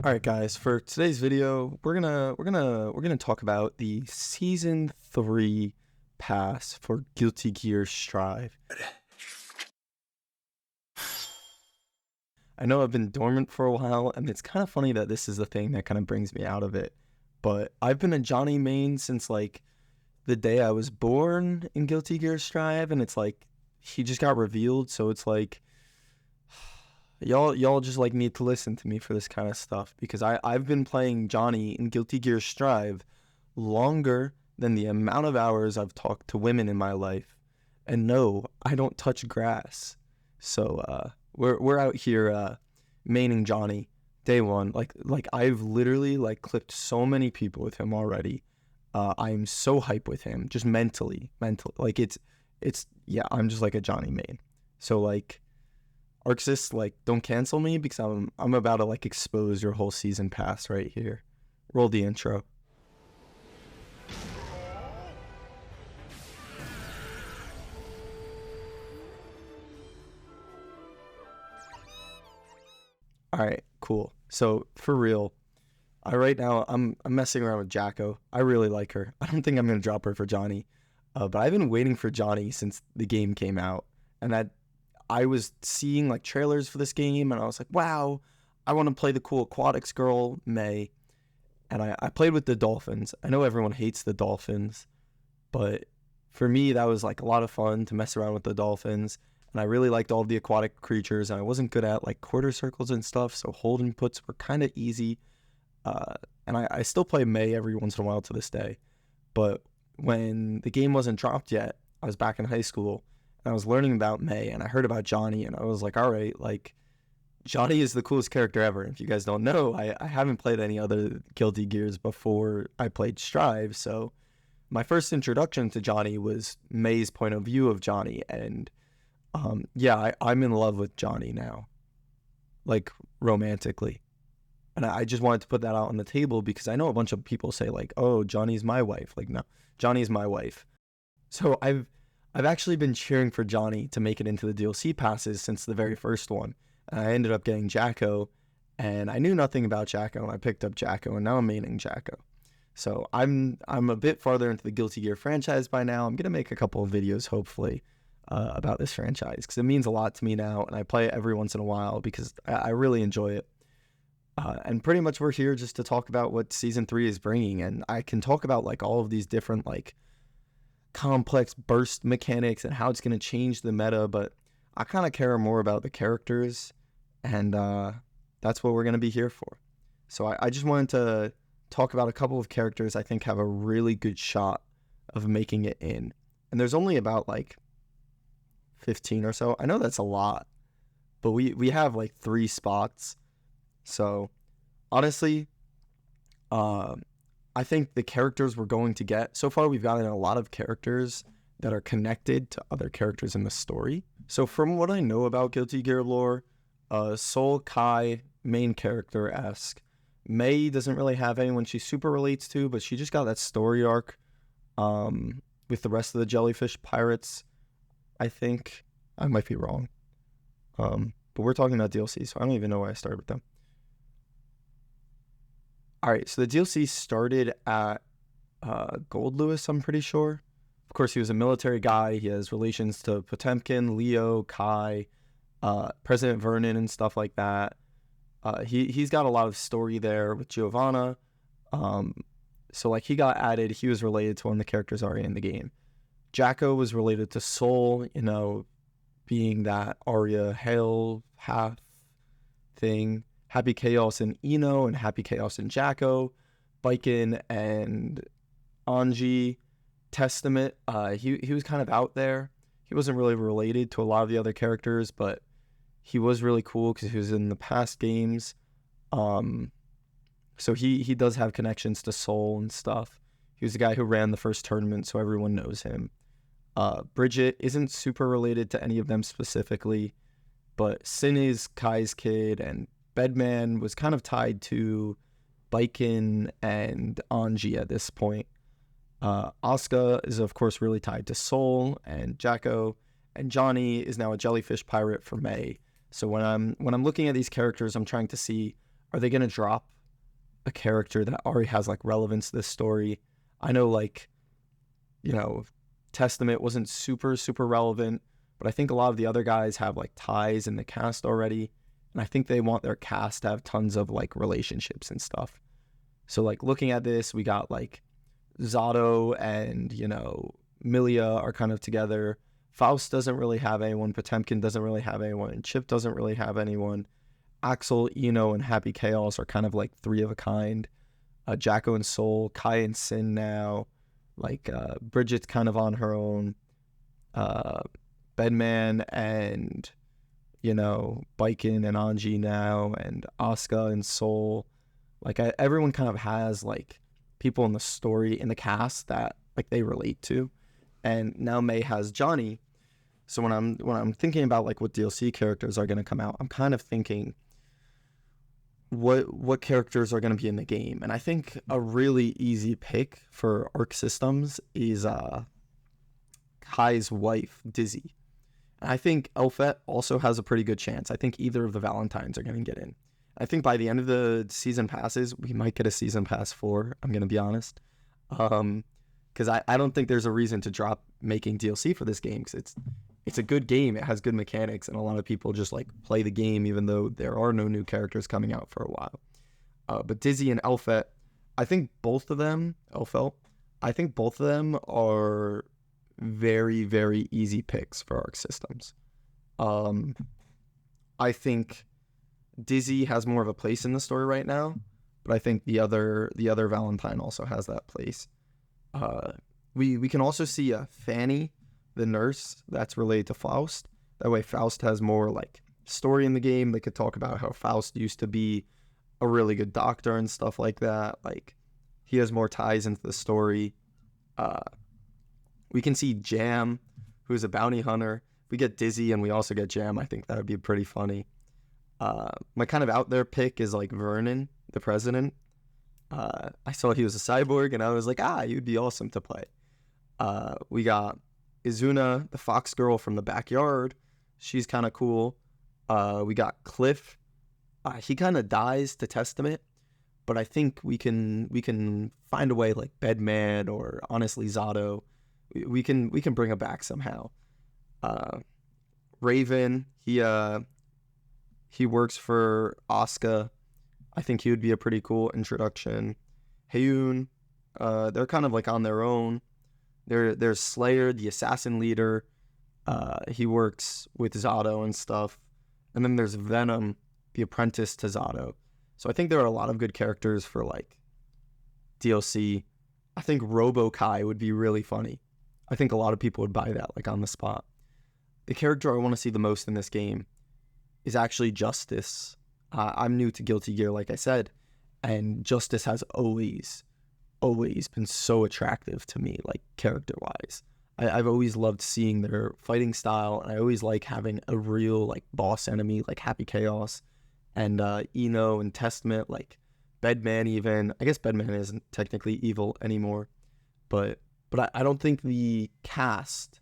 All right, guys. For today's video, we're gonna talk about the season 3 pass for Guilty Gear Strive. I know I've been dormant for a while, and it's kind of funny that this is the thing that kind of brings me out of it. But I've been a Johnny main since like the day I was born in Guilty Gear Strive, and it's like he just got revealed, so it's like y'all just like need to listen to me for this kind of stuff because I've been playing Johnny in Guilty Gear Strive longer than the amount of hours I've talked to women in my life. And no, I don't touch grass. So we're out here maining Johnny day one. Like I've literally like clipped so many people with him already. I'm so hyped with him, just mentally. Like it's yeah, I'm just like a Johnny main. So like Arxis, like, don't cancel me because I'm about to like expose your whole season pass right here. Roll the intro. All right, cool. So for real, right now I'm messing around with Jacko. I really like her. I don't think I'm gonna drop her for Johnny, but I've been waiting for Johnny since the game came out, and that I was seeing like trailers for this game, and I was like, wow, I want to play the cool aquatics girl, May. And I played with the dolphins. I know everyone hates the dolphins, but for me, that was like a lot of fun to mess around with the dolphins. And I really liked all of the aquatic creatures, and I wasn't good at like quarter circles and stuff, so hold inputs were kind of easy. And I still play May every once in a while to this day. But when the game wasn't dropped yet, I was back in high school, and I was learning about May, and I heard about Johnny, and I was like, all right, like, Johnny is the coolest character ever. If you guys don't know, I haven't played any other Guilty Gears before I played Strive, so my first introduction to Johnny was May's point of view of Johnny, and yeah, I'm in love with Johnny now, like, romantically. And I just wanted to put that out on the table because I know a bunch of people say, like, oh, Johnny's my wife. Like, no, Johnny's my wife. So I've actually been cheering for Johnny to make it into the DLC passes since the very first one. And I ended up getting Jacko, and I knew nothing about Jacko, and I picked up Jacko, and now I'm maining Jacko. So I'm a bit farther into the Guilty Gear franchise by now. I'm gonna make a couple of videos, hopefully, about this franchise because it means a lot to me now, and I play it every once in a while because I really enjoy it. And pretty much we're here just to talk about what Season 3 is bringing, and I can talk about like all of these different like complex burst mechanics and how it's going to change the meta, but I kind of care more about the characters, and that's what we're going to be here for. So I just wanted to talk about a couple of characters I think have a really good shot of making it in. And there's only about like 15 or so. I know that's a lot, but we have like 3 spots. So honestly, I think the characters we're going to get, so far we've gotten a lot of characters that are connected to other characters in the story. So from what I know about Guilty Gear lore, Soul Kai, main character-esque. May doesn't really have anyone she super relates to, but she just got that story arc with the rest of the jellyfish pirates, I think. I might be wrong. But we're talking about DLC, so I don't even know why I started with them. All right, so the DLC started at Gold Lewis, I'm pretty sure. Of course, he was a military guy. He has relations to Potemkin, Leo, Kai, President Vernon, and stuff like that. He's got a lot of story there with Giovanna. So like he got added. He was related to one of the characters already in the game. Jacko was related to Soul, you know, being that Arya Hale half thing. Happy Chaos and Eno, and Happy Chaos and Jacko, Biken and Anji, Testament. He was kind of out there. He wasn't really related to a lot of the other characters, but he was really cool because he was in the past games. So he does have connections to Soul and stuff. He was the guy who ran the first tournament, so everyone knows him. Bridget isn't super related to any of them specifically, but Sin is Kai's kid, and Bedman was kind of tied to Biken and Anji at this point. Asuka is, of course, really tied to Soul and Jacko, and Johnny is now a jellyfish pirate for May. So when I'm looking at these characters, I'm trying to see, are they going to drop a character that already has like relevance to this story? I know like, Testament wasn't super, super relevant, but I think a lot of the other guys have like ties in the cast already. And I think they want their cast to have tons of like relationships and stuff. So like looking at this, we got like Zato and, Milia are kind of together. Faust doesn't really have anyone. Potemkin doesn't really have anyone. And Chip doesn't really have anyone. Axel, Eno, and Happy Chaos are kind of like three of a kind. Jacko and Soul, Kai and Sin now. Like Bridget's kind of on her own. Bedman and, Baiken and Anji now. And Asuka and Soul. Like everyone kind of has like people in the story, in the cast that like they relate to. And now May has Johnny. So when I'm thinking about like what DLC characters are going to come out, I'm kind of thinking what characters are going to be in the game. And I think a really easy pick for Arc Systems is Kai's wife, Dizzy. And I think Elfette also has a pretty good chance. I think either of the Valentines are going to get in. I think by the end of the season passes, we might get a season pass 4, I'm going to be honest. Because I don't think there's a reason to drop making DLC for this game, because it's a good game. It has good mechanics, and a lot of people just like play the game even though there are no new characters coming out for a while. But Dizzy and Elfette, I think both of them, I think both of them are very, very easy picks for Arc Systems. I think Dizzy has more of a place in the story right now, but I think the other Valentine also has that place. We can also see Fanny, the nurse, that's related to Faust. That way Faust has more like story in the game. They could talk about how Faust used to be a really good doctor and stuff like that. Like he has more ties into the story. We can see Jam, who's a bounty hunter. We get Dizzy and we also get Jam. I think that would be pretty funny. My kind of out there pick is like Vernon, the president. I saw he was a cyborg and I was like, he would be awesome to play. We got Izuna, the fox girl from the backyard. She's kind of cool. We got Cliff. He kind of dies to Testament, but I think we can find a way, like Bedman or honestly Zato. We can bring him back somehow. Raven, he works for Asuka. I think he would be a pretty cool introduction. Heyoon, they're kind of like on their own. There's Slayer, the assassin leader. He works with Zato and stuff. And then there's Venom, the apprentice to Zato. So I think there are a lot of good characters for like DLC. I think Robo-Kai would be really funny. I think a lot of people would buy that like on the spot. The character I want to see the most in this game is actually Justice. I'm new to Guilty Gear, like I said, and Justice has always been so attractive to me, like character-wise. I've always loved seeing their fighting style, and I always like having a real like boss enemy, like Happy Chaos, and Eno and Testament, like Bedman even. I guess Bedman isn't technically evil anymore, but I don't think the cast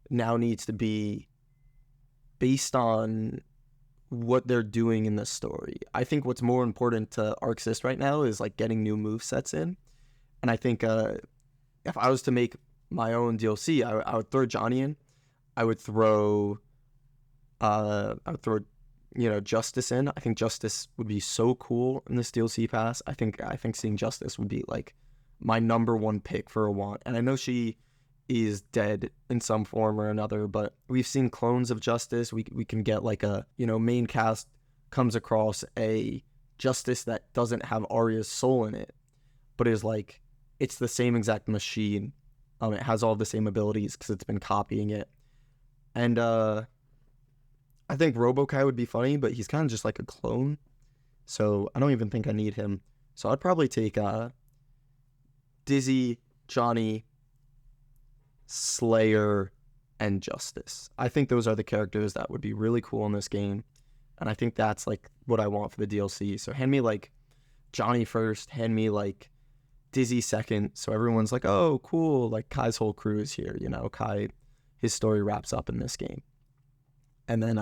now needs to be based on what they're doing in the story. I think what's more important to Arc Sys right now is like getting new movesets in. And I think if I was to make my own DLC, I would throw Johnny in. I would throw Justice in. I think Justice would be so cool in this DLC pass. I think seeing Justice would be like my number one pick for a want. And I know she is dead in some form or another, but we've seen clones of Justice. We can get like a, main cast comes across a Justice that doesn't have Arya's soul in it, but is like, it's the same exact machine. It has all the same abilities because it's been copying it. And I think Robo-Kai would be funny, but he's kind of just like a clone. So I don't even think I need him. So I'd probably take Dizzy, Johnny, Slayer, and Justice. I think those are the characters that would be really cool in this game. And I think that's like what I want for the DLC. So hand me like Johnny first, hand me like Dizzy second. So everyone's like, oh, cool. Like Kai's whole crew is here. Kai, his story wraps up in this game. And then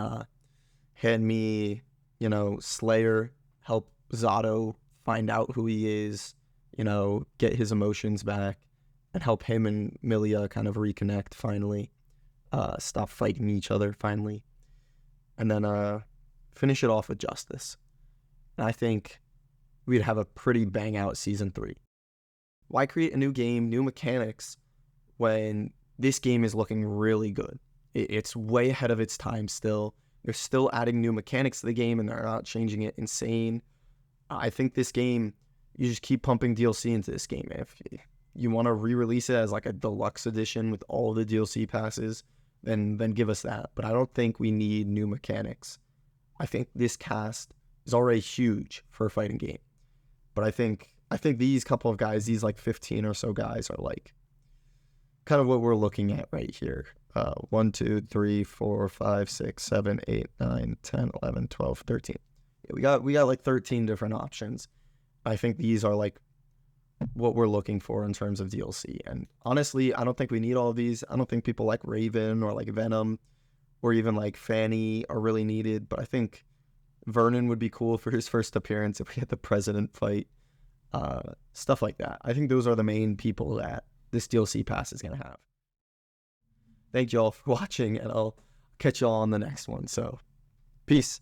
hand me, Slayer, help Zato find out who he is, get his emotions back, and help him and Milia kind of reconnect finally, stop fighting each other finally, and then finish it off with justice. And I think we'd have a pretty bang out season 3. Why create a new game, new mechanics, when this game is looking really good? It's way ahead of its time still. They're still adding new mechanics to the game, and they're not changing it insane. I think this game, you just keep pumping DLC into this game. If you want to re-release it as like a deluxe edition with all the DLC passes, then give us that. But I don't think we need new mechanics. I think this cast is already huge for a fighting game. But I think these couple of guys, these like 15 or so guys, are like kind of what we're looking at right here. 1, 2, 3, 4, 5, 6, 7, 8, 9, 10, 11, 12, 13. Yeah, we got like 13 different options. I think these are like what we're looking for in terms of DLC. And honestly, I don't think we need all of these. I don't think people like Raven or like Venom or even like Fanny are really needed. But I think Vernon would be cool for his first appearance if we had the president fight. Stuff like that. I think those are the main people that this DLC pass is going to have. Thank you all for watching, and I'll catch you all on the next one. So, peace.